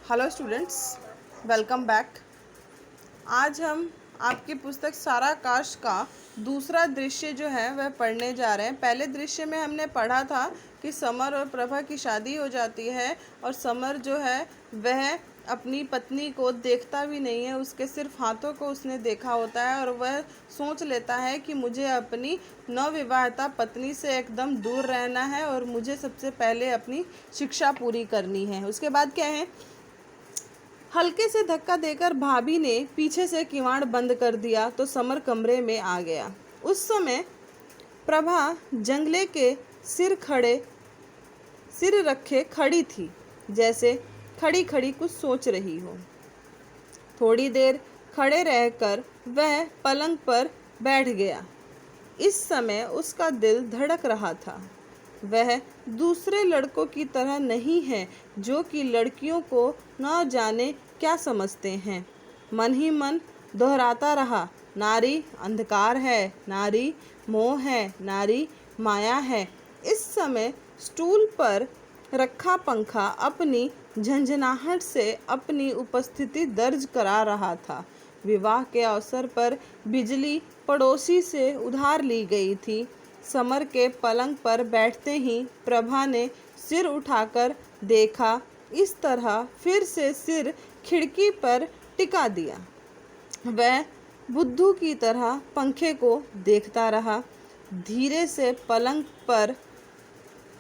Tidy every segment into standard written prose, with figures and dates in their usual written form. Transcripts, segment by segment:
Hello students, welcome back. आज हम आपकी पुस्तक साराकाश का दूसरा दृश्य जो है वह पढ़ने जा रहे हैं। पहले दृश्य में हमने पढ़ा था कि समर और प्रभा की शादी हो जाती है और समर जो है वह अपनी पत्नी को देखता भी नहीं है, उसके सिर्फ हाथों को उसने देखा होता है और वह सोच लेता है कि मुझे अपनी नवविवाहिता पत्नी से एकदम दूर रहना है और मुझे सबसे पहले अपनी शिक्षा पूरी करनी है। उसके बाद क्या है, हल्के से धक्का देकर भाभी ने पीछे से किवाड़ बंद कर दिया तो समर कमरे में आ गया। उस समय प्रभा जंगले के सिर रखे खड़ी थी, जैसे खड़ी खड़ी कुछ सोच रही हो। थोड़ी देर खड़े रहकर वह पलंग पर बैठ गया। इस समय उसका दिल धड़क रहा था। वह दूसरे लड़कों की तरह नहीं है जो कि लड़कियों को न जाने क्या समझते हैं। मन ही मन दोहराता रहा, नारी अंधकार है, नारी मोह है, नारी माया है। इस समय स्टूल पर रखा पंखा अपनी झंझनाहट से अपनी उपस्थिति दर्ज करा रहा था। विवाह के अवसर पर बिजली पड़ोसी से उधार ली गई थी। समर के पलंग पर बैठते ही प्रभा ने सिर उठाकर देखा। इस तरह फिर से सिर खिड़की पर टिका दिया। वह बुद्धू की तरह पंखे को देखता रहा। धीरे से पलंग पर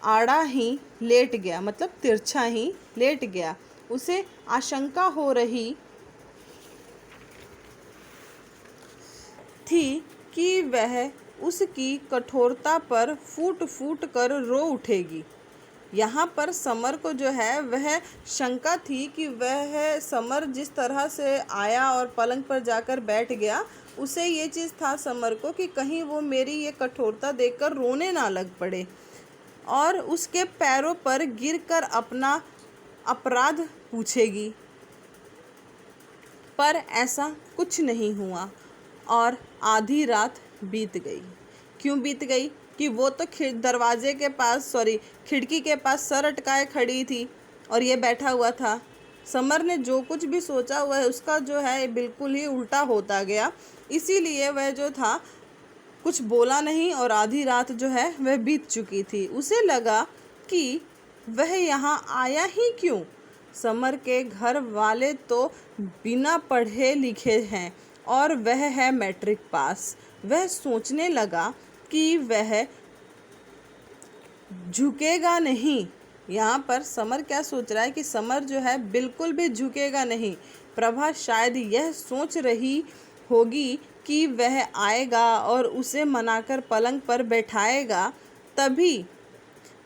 आड़ा ही लेट गया, मतलब तिरछा ही लेट गया। उसे आशंका हो रही थी कि वह उसकी कठोरता पर फूट फूट कर रो उठेगी। यहाँ पर समर को जो है वह शंका थी कि वह समर जिस तरह से आया और पलंग पर जाकर बैठ गया, उसे ये चीज़ था समर को कि कहीं वो मेरी ये कठोरता देखकर रोने ना लग पड़े और उसके पैरों पर गिरकर अपना अपराध पूछेगी। पर ऐसा कुछ नहीं हुआ और आधी रात बीत गई। क्यों बीत गई कि वो तो दरवाजे के पास खिड़की के पास सर अटकाए खड़ी थी और ये बैठा हुआ था। समर ने जो कुछ भी सोचा हुआ है उसका जो है बिल्कुल ही उल्टा होता गया, इसीलिए वह जो था कुछ बोला नहीं और आधी रात जो है वह बीत चुकी थी। उसे लगा कि वह यहाँ आया ही क्यों। समर के घर वाले तो बिना पढ़े लिखे हैं और वह है मैट्रिक पास। वह सोचने लगा कि वह झुकेगा नहीं। यहाँ पर समर क्या सोच रहा है कि समर जो है बिल्कुल भी झुकेगा नहीं। प्रभा शायद यह सोच रही होगी कि वह आएगा और उसे मनाकर पलंग पर बैठाएगा। तभी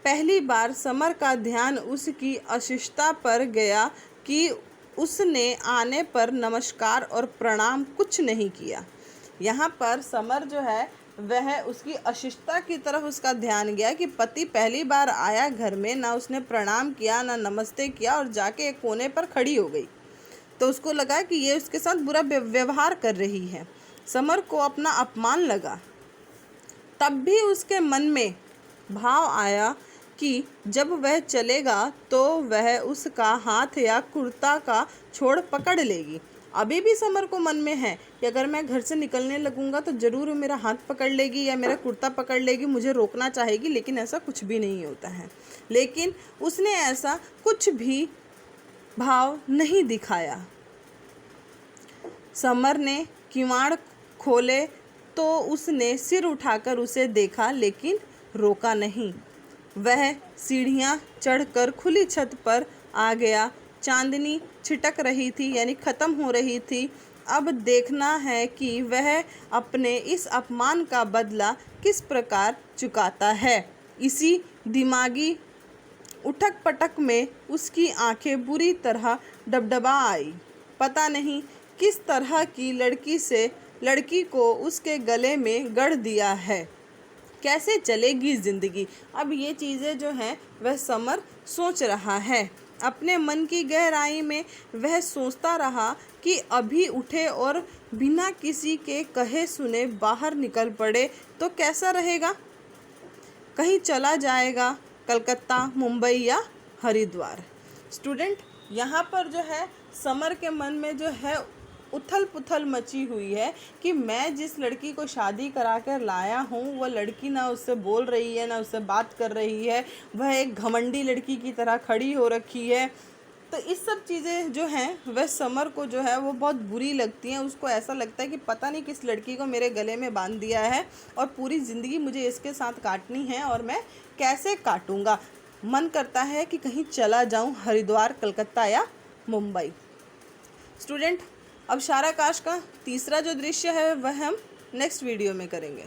पहली बार समर का ध्यान उसकी अशिष्टता पर गया कि उसने आने पर नमस्कार और प्रणाम कुछ नहीं किया। यहाँ पर समर जो है वह उसकी अशिष्टता की तरफ उसका ध्यान गया कि पति पहली बार आया घर में, ना उसने प्रणाम किया ना नमस्ते किया और जाके एक कोने पर खड़ी हो गई। तो उसको लगा कि ये उसके साथ बुरा व्यवहार कर रही है। समर को अपना अपमान लगा। तब भी उसके मन में भाव आया कि जब वह चलेगा तो वह उसका हाथ या कुर्ता का छोड़ पकड़ लेगी। अभी भी समर को मन में है कि अगर मैं घर से निकलने लगूंगा तो ज़रूर मेरा हाथ पकड़ लेगी या मेरा कुर्ता पकड़ लेगी, मुझे रोकना चाहेगी, लेकिन ऐसा कुछ भी नहीं होता है। लेकिन उसने ऐसा कुछ भी भाव नहीं दिखाया। समर ने किवाड़ खोले तो उसने सिर उठाकर उसे देखा, लेकिन रोका नहीं। वह सीढ़ियाँ चढ़कर खुली छत पर आ गया। चांदनी छिटक रही थी, यानी ख़त्म हो रही थी। अब देखना है कि वह अपने इस अपमान का बदला किस प्रकार चुकाता है। इसी दिमागी उठक पटक में उसकी आंखें बुरी तरह डबडबा आई। पता नहीं किस तरह की लड़की को उसके गले में गड़ दिया है। कैसे चलेगी ज़िंदगी। अब ये चीज़ें जो हैं वह समर सोच रहा है। अपने मन की गहराई में वह सोचता रहा कि अभी उठे और बिना किसी के कहे सुने बाहर निकल पड़े तो कैसा रहेगा। कहीं चला जाएगा, कलकत्ता, मुंबई या हरिद्वार। स्टूडेंट, यहाँ पर जो है समर के मन में जो है उथल पुथल मची हुई है कि मैं जिस लड़की को शादी करा कर लाया हूँ वह लड़की ना उससे बोल रही है, ना उससे बात कर रही है, वह एक घमंडी लड़की की तरह खड़ी हो रखी है। तो इस सब चीज़ें जो हैं वह समर को जो है वो बहुत बुरी लगती हैं। उसको ऐसा लगता है कि पता नहीं किस लड़की को मेरे गले में बांध दिया है और पूरी ज़िंदगी मुझे इसके साथ काटनी है और मैं कैसे काटूँगा। मन करता है कि कहीं चला जाऊँ, हरिद्वार, कलकत्ता या मुंबई। स्टूडेंट, अब शारा काश का तीसरा जो दृश्य है वह हम नेक्स्ट वीडियो में करेंगे।